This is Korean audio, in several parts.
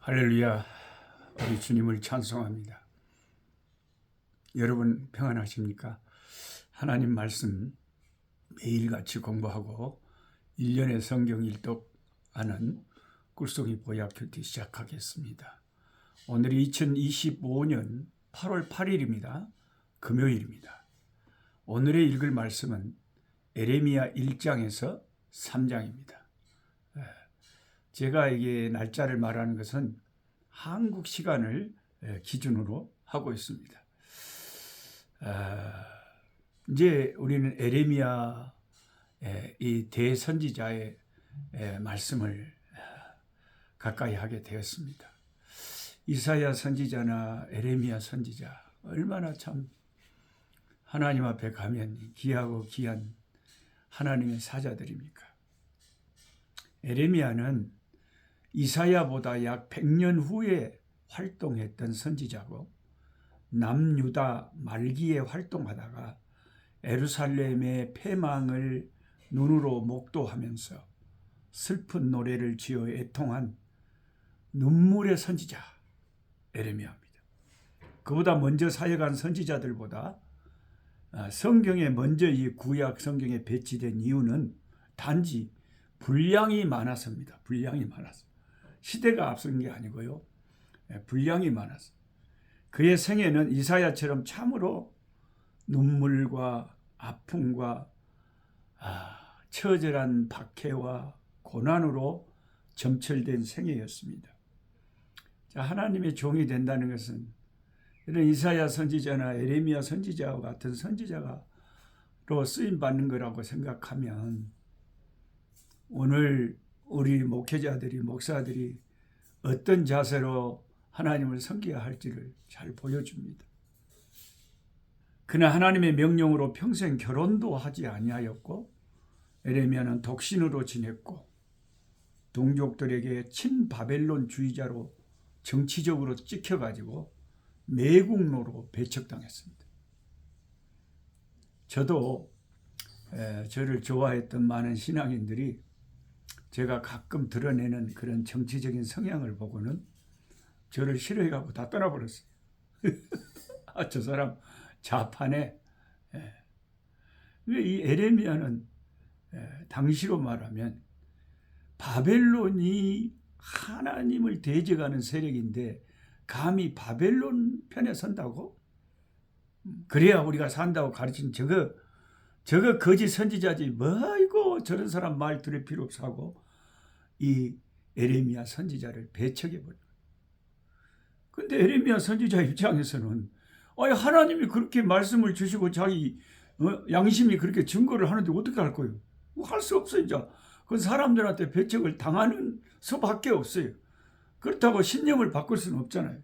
할렐루야, 우리 주님을 찬송합니다. 여러분 평안하십니까? 하나님 말씀 매일같이 공부하고 1년의 성경 일독하는 꿀송이 보약 큐티 시작하겠습니다. 오늘이 2025년 8월 8일입니다. 금요일입니다. 오늘의 읽을 말씀은 에레미야 1장에서 3장입니다. 제가 이게 날짜를 말하는 것은 한국 시간을 기준으로 하고 있습니다. 이제 우리는 에레미야 이 대선지자의 말씀을 가까이 하게 되었습니다. 이사야 선지자나 에레미야 선지자 얼마나 참 하나님 앞에 가면 귀하고 귀한 하나님의 사자들입니까? 에레미야는 이사야보다 약 100년 후에 활동했던 선지자고 남유다 말기에 활동하다가 예루살렘의 패망을 눈으로 목도하면서 슬픈 노래를 지어 애통한 눈물의 선지자 에레미야입니다. 그보다 먼저 사역한 선지자들보다 성경에 먼저 이 구약 성경에 배치된 이유는 단지 분량이 많아서입니다. 분량이 많아서. 시대가 앞선 게 아니고요. 분량이 많아서. 그의 생애는 이사야처럼 참으로 눈물과 아픔과 처절한 박해와 고난으로 점철된 생애였습니다. 자, 하나님의 종이 된다는 것은 이런 이사야 선지자나 에레미야 선지자와 같은 선지자로 쓰임 받는 거라고 생각하면 오늘 우리 목회자들이 목사들이 어떤 자세로 하나님을 섬겨야 할지를 잘 보여줍니다. 그는 하나님의 명령으로 평생 결혼도 하지 아니하였고 에레미야는 독신으로 지냈고 동족들에게 친바벨론주의자로 정치적으로 찍혀가지고 매국노로 배척당했습니다. 저도 저를 좋아했던 많은 신앙인들이 제가 가끔 드러내는 그런 정치적인 성향을 보고는 저를 싫어해가고 다 떠나버렸어요. 저 사람 좌파네. 이 에레미야는 당시로 말하면 바벨론이 하나님을 대적하는 세력인데 감히 바벨론 편에 선다고? 그래야 우리가 산다고 가르친 저거 거짓 선지자지 뭐 이거 저런 사람 말 들을 필요 없어 하고 이 에레미야 선지자를 배척해버려요. 근데 에레미야 선지자 입장에서는 하나님이 그렇게 말씀을 주시고 자기 양심이 그렇게 증거를 하는데 어떻게 할 거예요? 할 수 없어요. 이제 그 사람들한테 배척을 당하는 수밖에 없어요. 그렇다고 신념을 바꿀 수는 없잖아요.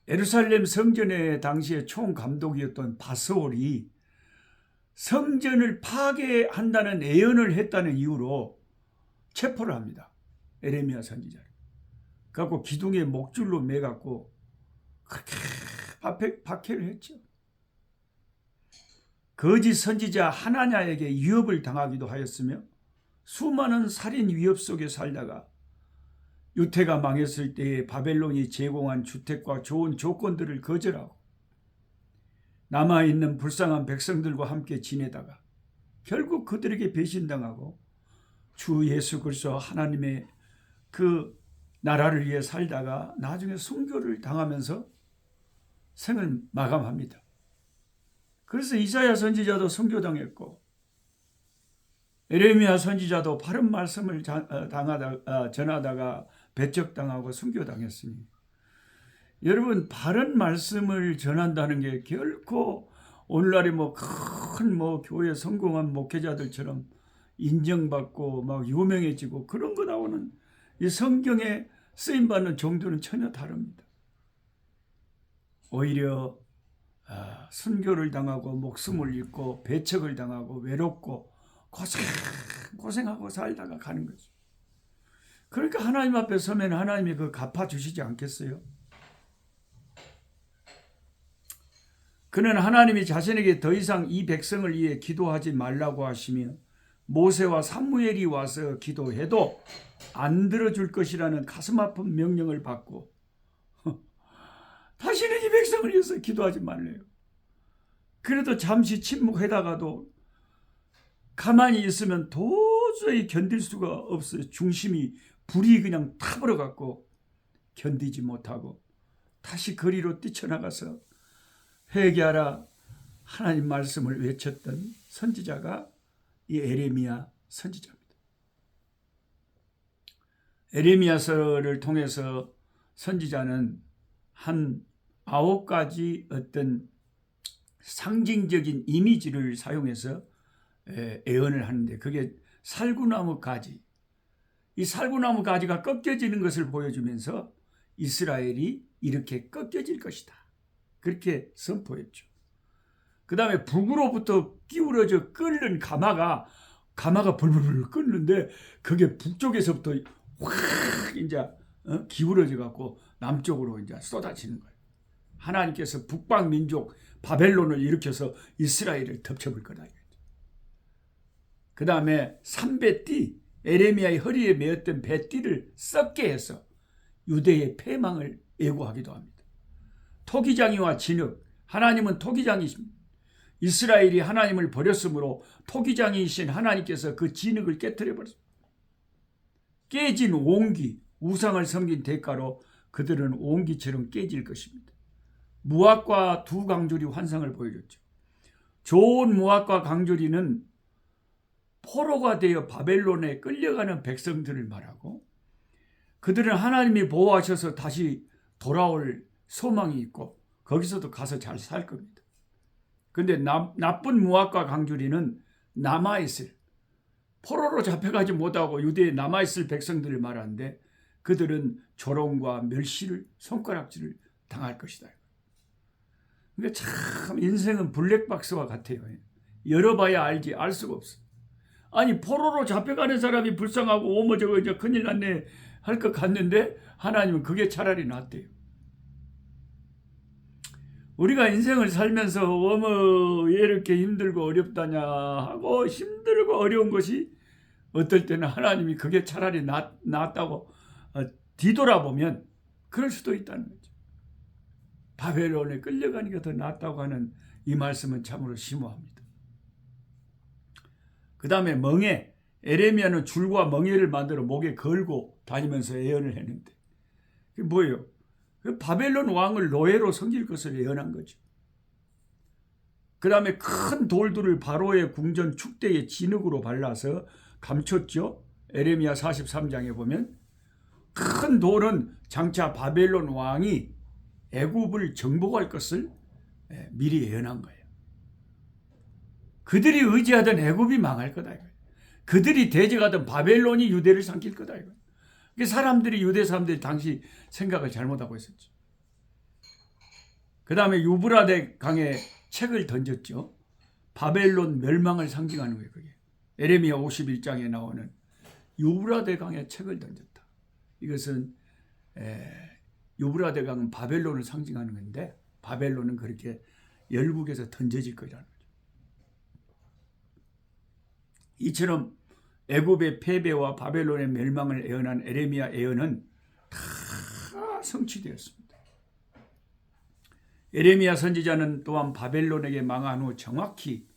예루살렘 성전의 당시에 총감독이었던 바스올이 성전을 파괴한다는 예언을 했다는 이유로 체포를 합니다. 에레미야 선지자를. 그래서 기둥에 목줄로 매갖고 그렇게 박해를 했죠. 거짓 선지자 하나냐에게 위협을 당하기도 하였으며 수많은 살인 위협 속에 살다가 유태가 망했을 때에 바벨론이 제공한 주택과 좋은 조건들을 거절하고 남아있는 불쌍한 백성들과 함께 지내다가 결국 그들에게 배신당하고 주 예수 그리스도 하나님의 그 나라를 위해 살다가 나중에 순교를 당하면서 생을 마감합니다. 그래서 이사야 선지자도 순교당했고 에레미야 선지자도 바른 말씀을 전하다가 배척당하고 순교당했습니다. 여러분, 바른 말씀을 전한다는 게 결코 오늘날의 큰 교회 성공한 목회자들처럼 인정받고 막 유명해지고 그런 거 나오는 이 성경에 쓰임받는 정도는 전혀 다릅니다. 오히려 순교를 당하고 목숨을 잃고 배척을 당하고 외롭고 고생하고 살다가 가는 거죠. 그러니까 하나님 앞에 서면 하나님이 그걸 갚아주시지 않겠어요? 그는 하나님이 자신에게 더 이상 이 백성을 위해 기도하지 말라고 하시며 모세와 사무엘이 와서 기도해도 안 들어줄 것이라는 가슴 아픈 명령을 받고 다시는 이 백성을 위해서 기도하지 말래요. 그래도 잠시 침묵하다가도 가만히 있으면 도저히 견딜 수가 없어요. 중심이 불이 그냥 타버려갖고 견디지 못하고 다시 거리로 뛰쳐나가서 회개하라 하나님 말씀을 외쳤던 선지자가 이 에레미야 선지자입니다. 에레미야서를 통해서 선지자는 한 9가지 어떤 상징적인 이미지를 사용해서 예언을 하는데 그게 살구나무 가지, 이 살구나무 가지가 꺾여지는 것을 보여주면서 이스라엘이 이렇게 꺾여질 것이다, 그렇게 선포했죠. 그 다음에 북으로부터 기울어져 끓는 가마가 불불불 끓는데 그게 북쪽에서부터 확 이제 기울어져 갖고 남쪽으로 이제 쏟아지는 거예요. 하나님께서 북방 민족 바벨론을 일으켜서 이스라엘을 덮쳐볼 거다. 그 다음에 삼배띠, 에레미야의 허리에 메었던 배띠를 썩게 해서 유대의 패망을 예고하기도 합니다. 토기장이와 진흙, 하나님은 토기장이십니다. 이스라엘이 하나님을 버렸으므로 토기장이신 하나님께서 그 진흙을 깨뜨려 버렸습니다. 깨진 옹기, 우상을 섬긴 대가로 그들은 옹기처럼 깨질 것입니다. 무압과 두 강줄이 환상을 보여줬죠. 좋은 무압과 강줄이는 포로가 되어 바벨론에 끌려가는 백성들을 말하고 그들은 하나님이 보호하셔서 다시 돌아올 소망이 있고 거기서도 가서 잘 살 겁니다. 그런데 나쁜 무압과 강줄이는 남아있을, 포로로 잡혀가지 못하고 유대에 남아있을 백성들을 말하는데 그들은 조롱과 멸시를, 손가락질을 당할 것이다. 그러니까 참 인생은 블랙박스와 같아요. 열어봐야 알지 알 수가 없어. 아니 포로로 잡혀가는 사람이 불쌍하고 어머 저거 이제 큰일 났네 할 것 같는데 하나님은 그게 차라리 낫대요. 우리가 인생을 살면서 어머 왜 이렇게 힘들고 어렵다냐 하고 힘들고 어려운 것이 어떨 때는 하나님이 그게 차라리 낫다고 뒤돌아보면 그럴 수도 있다는 거죠. 바벨론에 끌려가는 게 더 낫다고 하는 이 말씀은 참으로 심오합니다. 그 다음에 멍에, 에레미야는 줄과 멍에를 만들어 목에 걸고 다니면서 예언을 했는데 그게 뭐예요? 바벨론 왕을 노예로 섬길 것을 예언한 거죠. 그 다음에 큰 돌들을 바로의 궁전 축대에 진흙으로 발라서 감췄죠. 에레미야 43장에 보면 큰 돌은 장차 바벨론 왕이 애굽을 정복할 것을 미리 예언한 거예요. 그들이 의지하던 애굽이 망할 거다. 그들이 대적하던 바벨론이 유대를 삼킬 거다. 사람들이 유대 사람들이 당시 생각을 잘못하고 있었죠. 그 다음에 유브라데 강에 책을 던졌죠. 바벨론 멸망을 상징하는 거예요. 그게 에레미야 51장에 나오는 유브라데 강에 책을 던졌다. 이것은 유브라데 강은 바벨론을 상징하는 건데 바벨론은 그렇게 열국에서 던져질 거라는 거죠. 이처럼 애굽의 패배와 바벨론의 멸망을 예언한 에레미야 예언은 다 성취되었습니다. 에레미야 선지자는 또한 바벨론에게 망한 후 정확히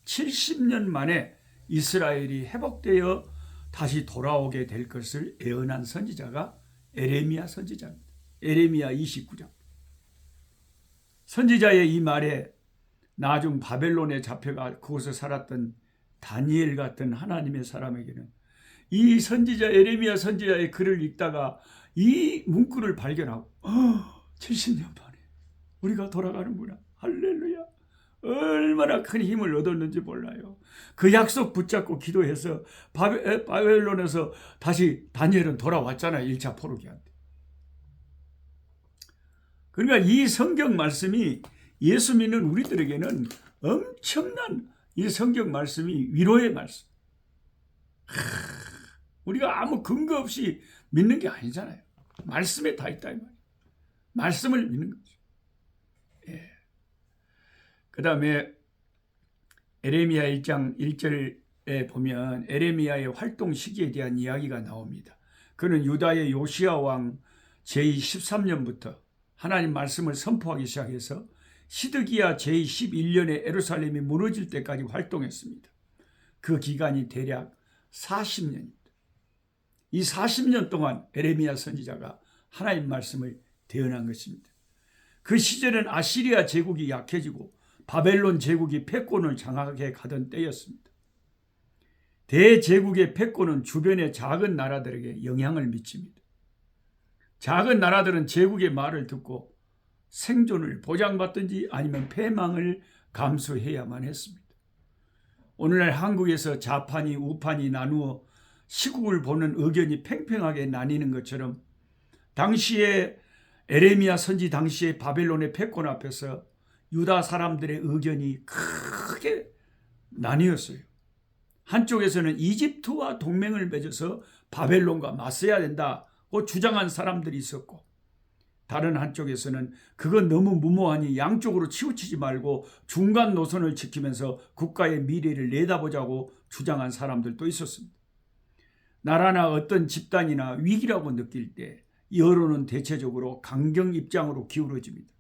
70년 만에 이스라엘이 회복되어 다시 돌아오게 될 것을 예언한 선지자가 에레미야 선지자입니다. 에레미야 29장. 선지자의 이 말에 나중 바벨론에 잡혀가 그곳에 살았던 다니엘 같은 하나님의 사람에게는 이 선지자 에레미야 선지자의 글을 읽다가 이 문구를 발견하고 70년 만에 우리가 돌아가는구나. 할렐루야. 얼마나 큰 힘을 얻었는지 몰라요. 그 약속 붙잡고 기도해서 바벨론에서 다시 다니엘은 돌아왔잖아요. 1차 포로기한테. 그러니까 이 성경 말씀이 예수 믿는 우리들에게는 엄청난 이 성경 말씀이 위로의 말씀. 우리가 아무 근거 없이 믿는 게 아니잖아요. 말씀에 다 있다 이 말이에요. 말씀을 믿는 거죠. 그 다음에 에레미야 1장 1절 보면 에레미야의 활동 시기에 대한 이야기가 나옵니다. 그는 유다의 요시야 왕 제13년부터 하나님 말씀을 선포하기 시작해서 시드기야 제11년에 예루살렘이 무너질 때까지 활동했습니다. 그 기간이 대략 40년입니다. 이 40년 동안 에레미야 선지자가 하나님 말씀을 대언한 것입니다. 그 시절은 아시리아 제국이 약해지고 바벨론 제국이 패권을 장악해 가던 때였습니다. 대제국의 패권은 주변의 작은 나라들에게 영향을 미칩니다. 작은 나라들은 제국의 말을 듣고 생존을 보장받든지 아니면 패망을 감수해야만 했습니다. 오늘날 한국에서 좌판이 우판이 나누어 시국을 보는 의견이 팽팽하게 나뉘는 것처럼 당시에 에레미야 선지 당시에 바벨론의 패권 앞에서 유다 사람들의 의견이 크게 나뉘었어요. 한쪽에서는 이집트와 동맹을 맺어서 바벨론과 맞서야 된다고 주장한 사람들이 있었고, 다른 한쪽에서는 그건 너무 무모하니 양쪽으로 치우치지 말고 중간 노선을 지키면서 국가의 미래를 내다보자고 주장한 사람들도 있었습니다. 나라나 어떤 집단이나 위기라고 느낄 때 여론은 대체적으로 강경 입장으로 기울어집니다.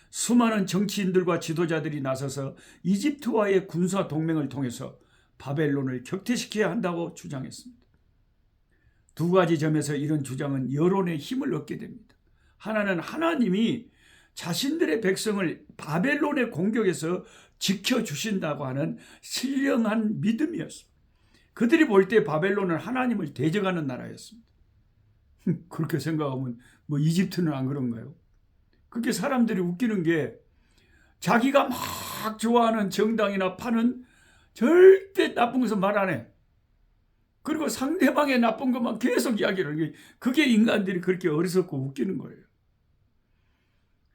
수많은 정치인들과 지도자들이 나서서 이집트와의 군사 동맹을 통해서 바벨론을 격퇴시켜야 한다고 주장했습니다. 두 가지 점에서 이런 주장은 여론의 힘을 얻게 됩니다. 하나는 하나님이 자신들의 백성을 바벨론의 공격에서 지켜주신다고 하는 신령한 믿음이었습니다. 그들이 볼 때 바벨론은 하나님을 대적하는 나라였습니다. 그렇게 생각하면 뭐 이집트는 안 그런가요? 그렇게 사람들이 웃기는 게 자기가 막 좋아하는 정당이나 파는 절대 나쁜 것은 말 안 해. 그리고 상대방의 나쁜 것만 계속 이야기를 하는 게 그게 인간들이 그렇게 어리석고 웃기는 거예요.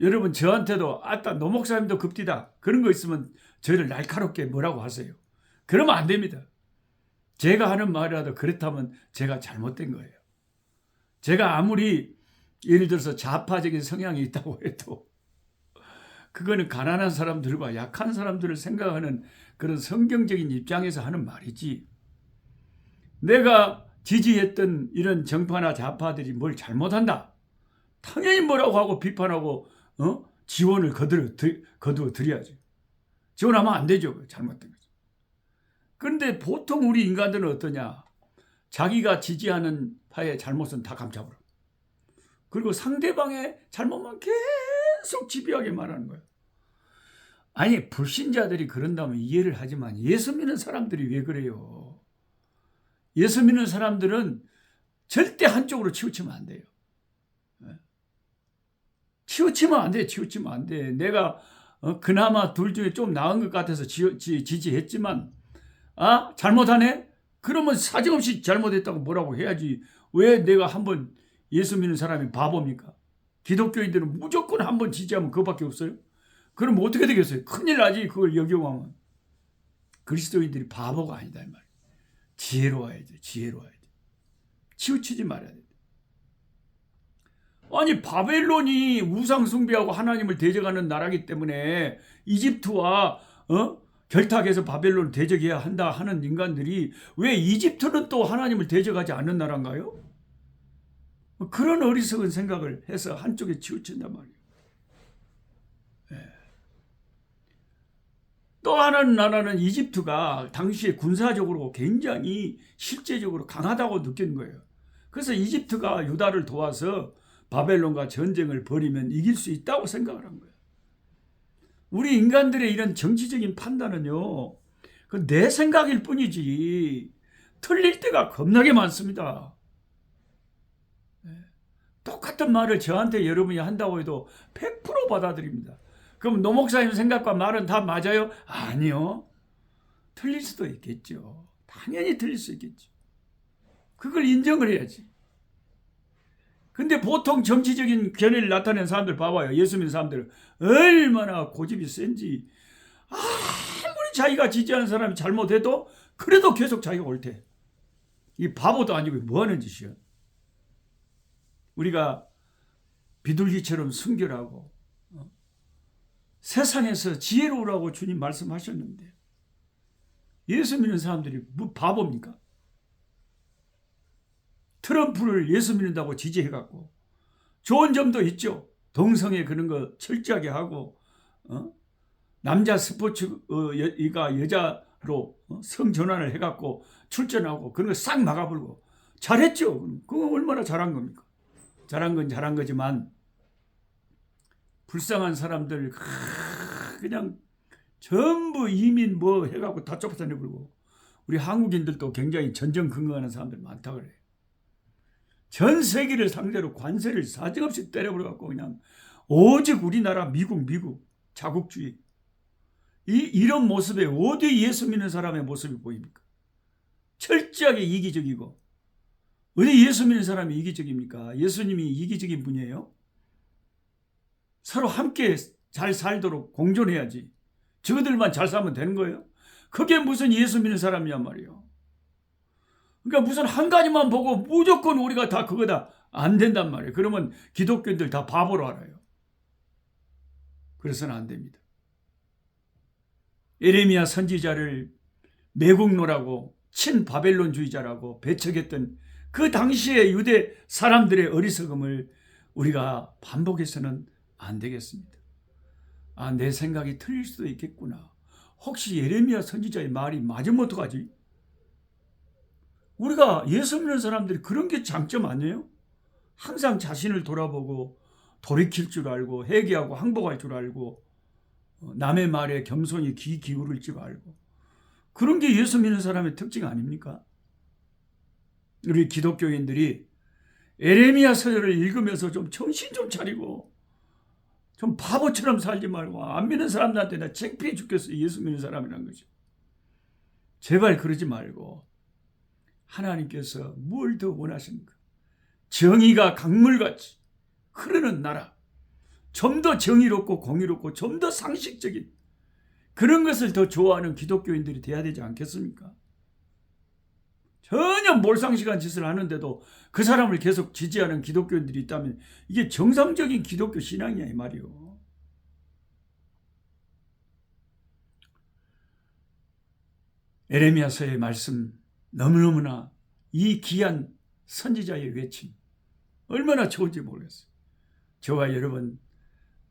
여러분 저한테도 아따 노 목사님도 급디다 그런 거 있으면 저를 날카롭게 뭐라고 하세요. 그러면 안 됩니다. 제가 하는 말이라도 그렇다면 제가 잘못된 거예요. 제가 아무리 예를 들어서 좌파적인 성향이 있다고 해도 그거는 가난한 사람들과 약한 사람들을 생각하는 그런 성경적인 입장에서 하는 말이지, 내가 지지했던 이런 정파나 좌파들이 뭘 잘못한다 당연히 뭐라고 하고 비판하고 지원을 거두어 드려야죠. 지원하면 안 되죠. 잘못된 거죠. 그런데 보통 우리 인간들은 어떠냐, 자기가 지지하는 파의 잘못은 다 감춰버려. 그리고 상대방의 잘못만 계속 집요하게 말하는 거예요. 아니 불신자들이 그런다면 이해를 하지만 예수 믿는 사람들이 왜 그래요? 예수 믿는 사람들은 절대 한쪽으로 치우치면 안 돼요. 치우치면 안 돼. 치우치면 안 돼. 내가 그나마 둘 중에 좀 나은 것 같아서 지지했지만 잘못하네? 그러면 사정없이 잘못했다고 뭐라고 해야지. 왜 내가 한번 예수 믿는 사람이 바보입니까? 기독교인들은 무조건 한번 지지하면 그거밖에 없어요. 그럼 어떻게 되겠어요? 큰일 나지. 그걸 역용하면. 그리스도인들이 바보가 아니다 이 말이에요. 지혜로워야 돼. 지혜로워야 돼. 치우치지 말아야 돼. 아니 바벨론이 우상 숭배하고 하나님을 대적하는 나라기 때문에 이집트와 결탁해서 바벨론을 대적해야 한다 하는 인간들이 왜 이집트는 또 하나님을 대적하지 않는 나라인가요? 그런 어리석은 생각을 해서 한쪽에 치우친단 말이에요. 또 하나는 나라는 이집트가 당시에 군사적으로 굉장히 실제적으로 강하다고 느낀 거예요. 그래서 이집트가 유다를 도와서 바벨론과 전쟁을 벌이면 이길 수 있다고 생각을 한 거예요. 우리 인간들의 이런 정치적인 판단은요, 내 생각일 뿐이지 틀릴 때가 겁나게 많습니다. 똑같은 말을 저한테 여러분이 한다고 해도 100% 받아들입니다. 그럼 노 목사님 생각과 말은 다 맞아요? 아니요. 틀릴 수도 있겠죠. 당연히 틀릴 수 있겠죠. 그걸 인정을 해야지. 근데 보통 정치적인 견해를 나타내는 사람들 봐봐요. 예수 믿는 사람들 얼마나 고집이 센지. 아무리 자기가 지지하는 사람이 잘못해도 그래도 계속 자기가 옳대. 이 바보도 아니고 뭐 하는 짓이야. 우리가 비둘기처럼 순결하고 세상에서 지혜로우라고 주님 말씀하셨는데 예수 믿는 사람들이 뭐 바보입니까? 트럼프를 예수 믿는다고 지지해갖고 좋은 점도 있죠. 동성애 그런 거 철저하게 하고 남자 스포츠 여자로 성전환을 해갖고 출전하고 그런 거 싹 막아버리고 잘했죠. 그거 얼마나 잘한 겁니까? 잘한 건 잘한 거지만 불쌍한 사람들 그냥 전부 이민 뭐 해갖고 다 쫓아내버리고 우리 한국인들도 굉장히 전전 근거하는 사람들 많다 그래요. 전 세계를 상대로 관세를 사정없이 때려버려갖고 그냥 오직 우리나라 미국 자국주의 이런 모습에 어디 예수 믿는 사람의 모습이 보입니까? 철저하게 이기적이고 어디 예수 믿는 사람이 이기적입니까? 예수님이 이기적인 분이에요? 서로 함께 잘 살도록 공존해야지. 저들만 잘 살면 되는 거예요? 그게 무슨 예수 믿는 사람이란 말이에요. 그러니까 무슨 한 가지만 보고 무조건 우리가 다 그거다 안 된단 말이에요. 그러면 기독교인들 다 바보로 알아요. 그래서는 안 됩니다. 예레미야 선지자를 매국노라고 친바벨론주의자라고 배척했던 그 당시의 유대 사람들의 어리석음을 우리가 반복해서는 안 되겠습니다. 내 생각이 틀릴 수도 있겠구나. 혹시 예레미야 선지자의 말이 맞으면 어떡하지? 우리가 예수 믿는 사람들이 그런 게 장점 아니에요? 항상 자신을 돌아보고 돌이킬 줄 알고 회개하고 항복할 줄 알고 남의 말에 겸손히 귀 기울일 줄 알고 그런 게 예수 믿는 사람의 특징 아닙니까? 우리 기독교인들이 예레미야 서열을 읽으면서 좀 정신 좀 차리고 좀 바보처럼 살지 말고 안 믿는 사람들한테 나 창피해 죽겠어. 예수 믿는 사람이란 거죠. 제발 그러지 말고 하나님께서 뭘 더 원하십니까? 정의가 강물같이 흐르는 나라, 좀 더 정의롭고 공의롭고 좀 더 상식적인 그런 것을 더 좋아하는 기독교인들이 돼야 되지 않겠습니까? 전혀 몰상식한 짓을 하는데도 그 사람을 계속 지지하는 기독교인들이 있다면 이게 정상적인 기독교 신앙이야 이 말이요. 예레미야서의 말씀 너무너무나 이 귀한 선지자의 외침 얼마나 좋은지 모르겠어요. 저와 여러분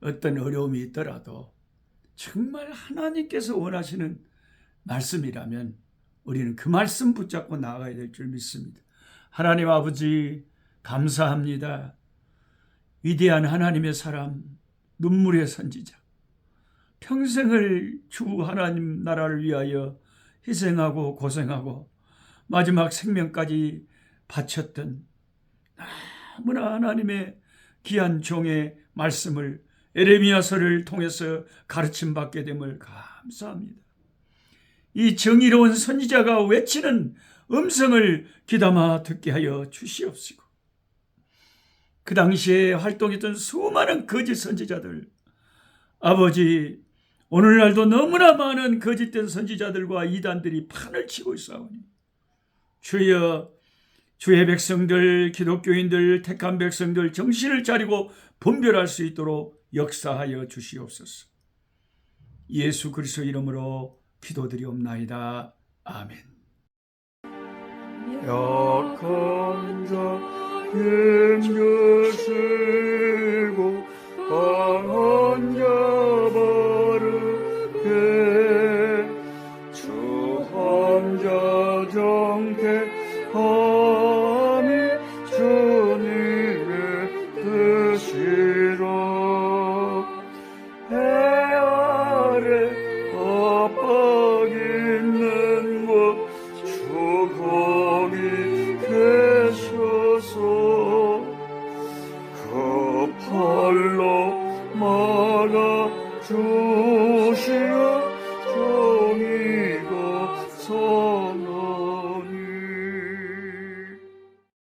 어떤 어려움이 있더라도 정말 하나님께서 원하시는 말씀이라면 우리는 그 말씀 붙잡고 나아가야 될 줄 믿습니다. 하나님 아버지 감사합니다. 위대한 하나님의 사람, 눈물의 선지자, 평생을 주 하나님 나라를 위하여 희생하고 고생하고 마지막 생명까지 바쳤던 너무나 하나님의 귀한 종의 말씀을 예레미야서를 통해서 가르침받게 됨을 감사합니다. 이 정의로운 선지자가 외치는 음성을 귀담아 듣게 하여 주시옵시고 그 당시에 활동했던 수많은 거짓 선지자들 아버지 오늘날도 너무나 많은 거짓된 선지자들과 이단들이 판을 치고 있사오니 주여 주의 백성들 기독교인들 택한 백성들 정신을 차리고 분별할 수 있도록 역사하여 주시옵소서. 예수 그리스도 이름으로 기도드리옵나이다. 아멘. 약한 자의 것을